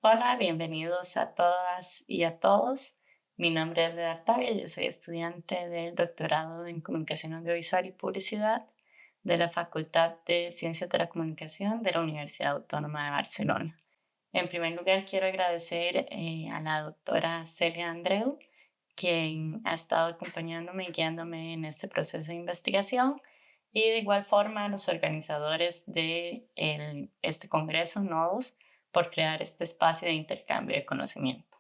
Hola, bienvenidos a todas y a todos. Mi nombre es Leda Artavia, yo soy estudiante del doctorado en Comunicación Audiovisual y Publicidad de la Facultad de Ciencias de la Comunicación de la Universidad Autónoma de Barcelona. En primer lugar, quiero agradecer a la doctora Celia Andreu, quien ha estado acompañándome y guiándome en este proceso de investigación, y de igual forma a los organizadores de este congreso, NODOS, por crear este espacio de intercambio de conocimiento.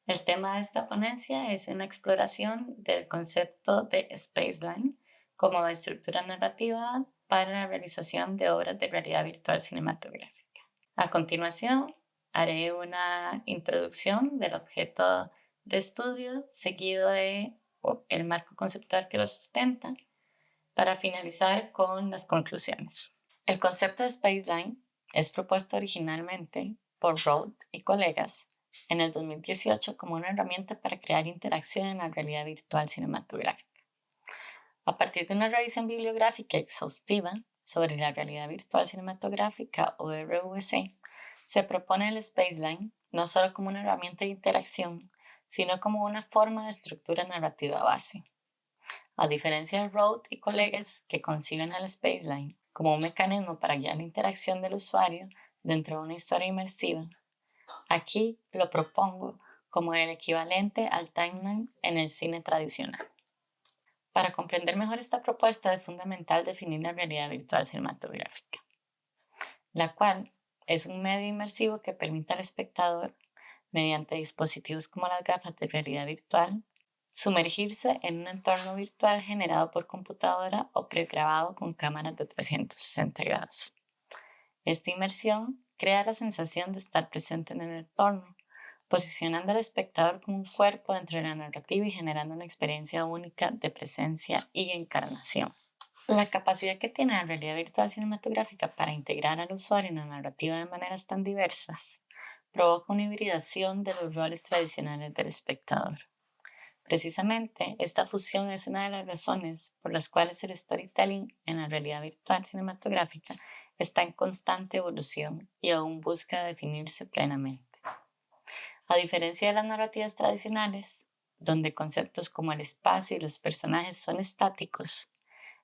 El tema de esta ponencia es una exploración del concepto de Spaceline como estructura narrativa para la realización de obras de realidad virtual cinematográfica. A continuación, haré una introducción del objeto de estudio, seguido de el marco conceptual que lo sustenta, para finalizar con las conclusiones. El concepto de Spaceline es propuesto originalmente por Roth y colegas en el 2018 como una herramienta para crear interacción en la realidad virtual cinematográfica. A partir de una revisión bibliográfica exhaustiva sobre la realidad virtual cinematográfica o RVC, se propone el Spaceline no solo como una herramienta de interacción, sino como una forma de estructura narrativa base. A diferencia de Roth y colegas que conciben el Spaceline como un mecanismo para guiar la interacción del usuario dentro de una historia inmersiva, aquí lo propongo como el equivalente al timeline en el cine tradicional. Para comprender mejor esta propuesta es fundamental definir la realidad virtual cinematográfica, la cual es un medio inmersivo que permite al espectador, mediante dispositivos como las gafas de realidad virtual, sumergirse en un entorno virtual generado por computadora o pregrabado con cámaras de 360 grados. Esta inmersión crea la sensación de estar presente en el entorno, posicionando al espectador como un cuerpo dentro de la narrativa y generando una experiencia única de presencia y encarnación. La capacidad que tiene la realidad virtual cinematográfica para integrar al usuario en la narrativa de maneras tan diversas provoca una hibridación de los roles tradicionales del espectador. Precisamente, esta fusión es una de las razones por las cuales el storytelling en la realidad virtual cinematográfica está en constante evolución y aún busca definirse plenamente. A diferencia de las narrativas tradicionales, donde conceptos como el espacio y los personajes son estáticos,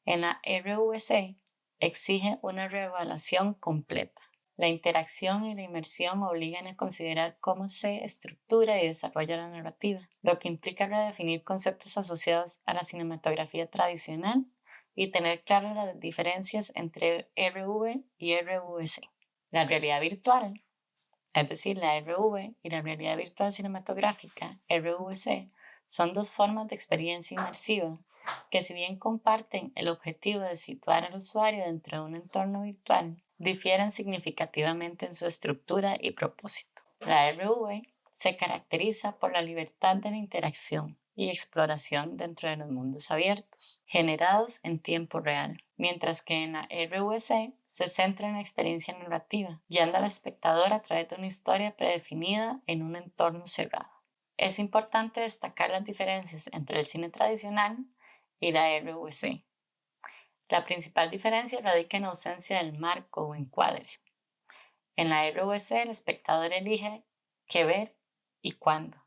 en la RVC exige una reevaluación completa. La interacción y la inmersión obligan a considerar cómo se estructura y desarrolla la narrativa, lo que implica redefinir conceptos asociados a la cinematografía tradicional y tener claras las diferencias entre RV y RVC. La realidad virtual, es decir, la RV y la realidad virtual cinematográfica, RVC, son dos formas de experiencia inmersiva que, si bien comparten el objetivo de situar al usuario dentro de un entorno virtual, difieren significativamente en su estructura y propósito. La RV se caracteriza por la libertad de la interacción y exploración dentro de los mundos abiertos, generados en tiempo real, mientras que en la RVC se centra en la experiencia narrativa, guiando al espectador a través de una historia predefinida en un entorno cerrado. Es importante destacar las diferencias entre el cine tradicional y la RVC. La principal diferencia radica en ausencia del marco o encuadre. En la RVC el espectador elige qué ver y cuándo,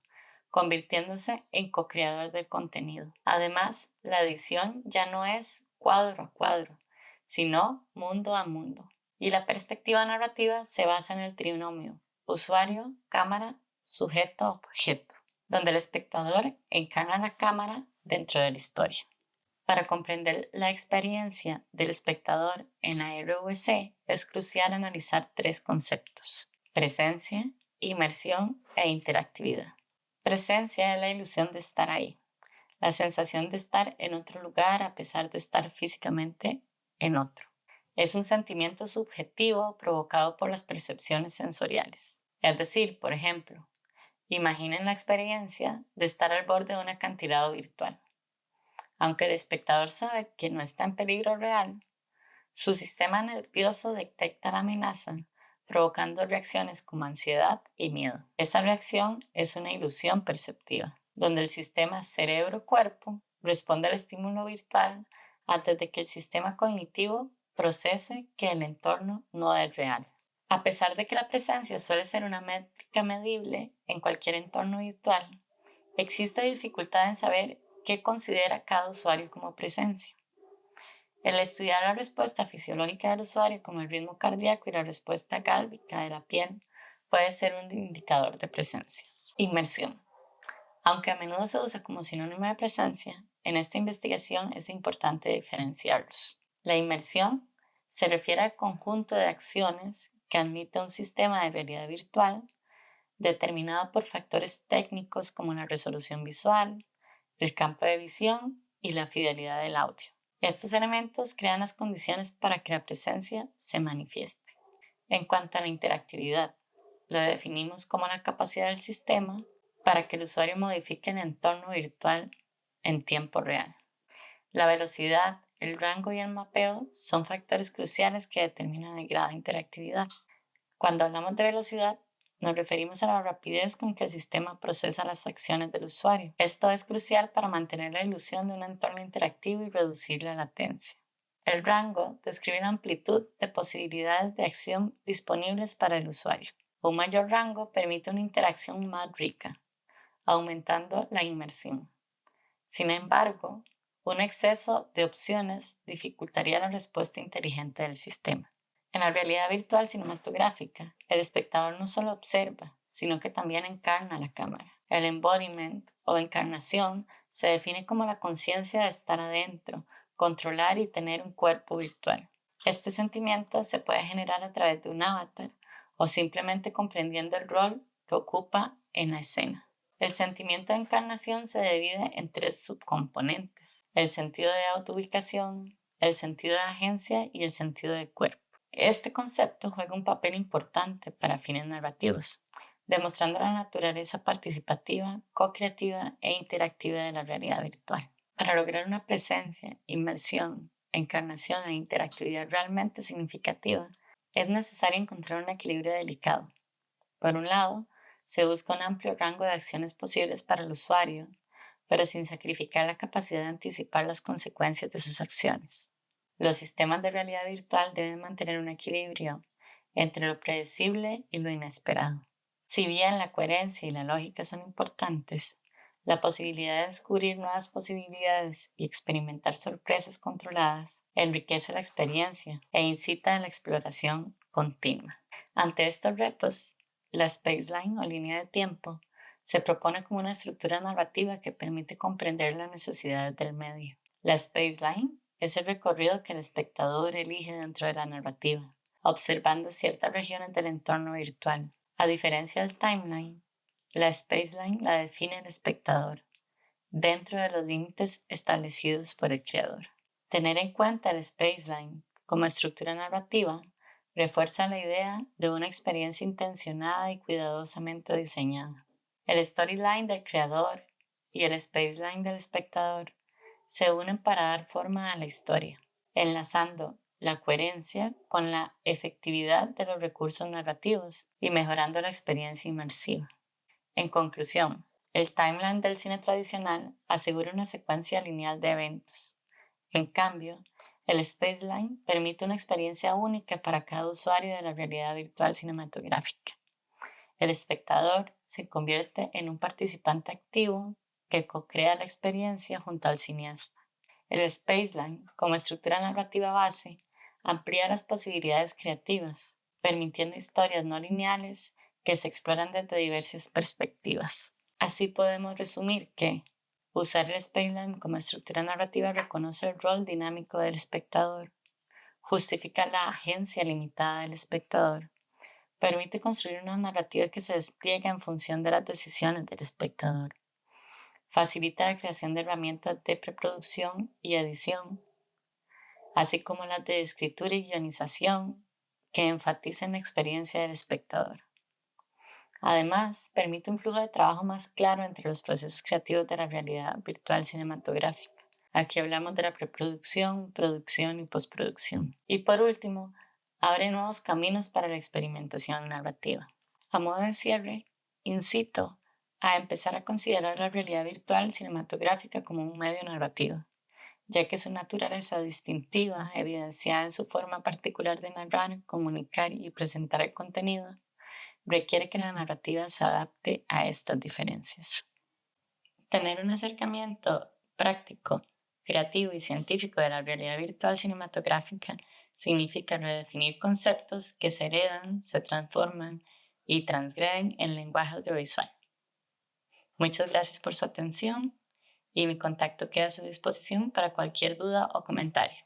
convirtiéndose en co-creador del contenido. Además, la edición ya no es cuadro a cuadro, sino mundo a mundo. Y la perspectiva narrativa se basa en el trinomio usuario, cámara, sujeto, objeto, donde el espectador encarna la cámara dentro de la historia. Para comprender la experiencia del espectador en la RVC es crucial analizar tres conceptos: presencia, inmersión e interactividad. Presencia es la ilusión de estar ahí, la sensación de estar en otro lugar a pesar de estar físicamente en otro. Es un sentimiento subjetivo provocado por las percepciones sensoriales. Es decir, por ejemplo, imaginen la experiencia de estar al borde de un acantilado virtual. Aunque el espectador sabe que no está en peligro real, su sistema nervioso detecta la amenaza, provocando reacciones como ansiedad y miedo. Esa reacción es una ilusión perceptiva, donde el sistema cerebro-cuerpo responde al estímulo virtual antes de que el sistema cognitivo procese que el entorno no es real. A pesar de que la presencia suele ser una métrica medible en cualquier entorno virtual, existe dificultad en saber qué considera cada usuario como presencia. El estudiar la respuesta fisiológica del usuario, como el ritmo cardíaco y la respuesta gálvica de la piel, puede ser un indicador de presencia. Inmersión. Aunque a menudo se usa como sinónimo de presencia, en esta investigación es importante diferenciarlos. La inmersión se refiere al conjunto de acciones que admite un sistema de realidad virtual determinado por factores técnicos como la resolución visual, el campo de visión y la fidelidad del audio. Estos elementos crean las condiciones para que la presencia se manifieste. En cuanto a la interactividad, lo definimos como la capacidad del sistema para que el usuario modifique el entorno virtual en tiempo real. La velocidad, el rango y el mapeo son factores cruciales que determinan el grado de interactividad. Cuando hablamos de velocidad, nos referimos a la rapidez con que el sistema procesa las acciones del usuario. Esto es crucial para mantener la ilusión de un entorno interactivo y reducir la latencia. El rango describe la amplitud de posibilidades de acción disponibles para el usuario. Un mayor rango permite una interacción más rica, aumentando la inmersión. Sin embargo, un exceso de opciones dificultaría la respuesta inteligente del sistema. En la realidad virtual cinematográfica, el espectador no solo observa, sino que también encarna la cámara. El embodiment o encarnación se define como la conciencia de estar adentro, controlar y tener un cuerpo virtual. Este sentimiento se puede generar a través de un avatar o simplemente comprendiendo el rol que ocupa en la escena. El sentimiento de encarnación se divide en 3 subcomponentes: el sentido de autoubicación, el sentido de agencia y el sentido de cuerpo. Este concepto juega un papel importante para fines narrativos, demostrando la naturaleza participativa, co-creativa e interactiva de la realidad virtual. Para lograr una presencia, inmersión, encarnación e interactividad realmente significativa, es necesario encontrar un equilibrio delicado. Por un lado, se busca un amplio rango de acciones posibles para el usuario, pero sin sacrificar la capacidad de anticipar las consecuencias de sus acciones. Los sistemas de realidad virtual deben mantener un equilibrio entre lo predecible y lo inesperado. Si bien la coherencia y la lógica son importantes, la posibilidad de descubrir nuevas posibilidades y experimentar sorpresas controladas enriquece la experiencia e incita a la exploración continua. Ante estos retos, la spaceline o línea de tiempo se propone como una estructura narrativa que permite comprender las necesidades del medio. La spaceline es el recorrido que el espectador elige dentro de la narrativa, observando ciertas regiones del entorno virtual. A diferencia del timeline, la spaceline la define el espectador, dentro de los límites establecidos por el creador. Tener en cuenta el spaceline como estructura narrativa refuerza la idea de una experiencia intencionada y cuidadosamente diseñada. El storyline del creador y el spaceline del espectador se unen para dar forma a la historia, enlazando la coherencia con la efectividad de los recursos narrativos y mejorando la experiencia inmersiva. En conclusión, el timeline del cine tradicional asegura una secuencia lineal de eventos. En cambio, el spaceline permite una experiencia única para cada usuario de la realidad virtual cinematográfica. El espectador se convierte en un participante activo que co-crea la experiencia junto al cineasta. El spaceline, como estructura narrativa base, amplía las posibilidades creativas, permitiendo historias no lineales que se exploran desde diversas perspectivas. Así podemos resumir que usar el spaceline como estructura narrativa reconoce el rol dinámico del espectador, justifica la agencia limitada del espectador, permite construir una narrativa que se despliega en función de las decisiones del espectador, facilita la creación de herramientas de preproducción y edición, así como las de escritura y guionización que enfatizan la experiencia del espectador. Además, permite un flujo de trabajo más claro entre los procesos creativos de la realidad virtual cinematográfica. Aquí hablamos de la preproducción, producción y postproducción. Y por último, abre nuevos caminos para la experimentación narrativa. A modo de cierre, incito a empezar a considerar la realidad virtual cinematográfica como un medio narrativo. ya que su naturaleza distintiva, evidenciada en su forma particular de narrar, comunicar y presentar el contenido, requiere que la narrativa se adapte a estas diferencias. Tener un acercamiento práctico, creativo y científico de la realidad virtual cinematográfica significa redefinir conceptos que se heredan, se transforman y transgreden el lenguaje audiovisual. Muchas gracias por su atención y mi contacto queda a su disposición para cualquier duda o comentario.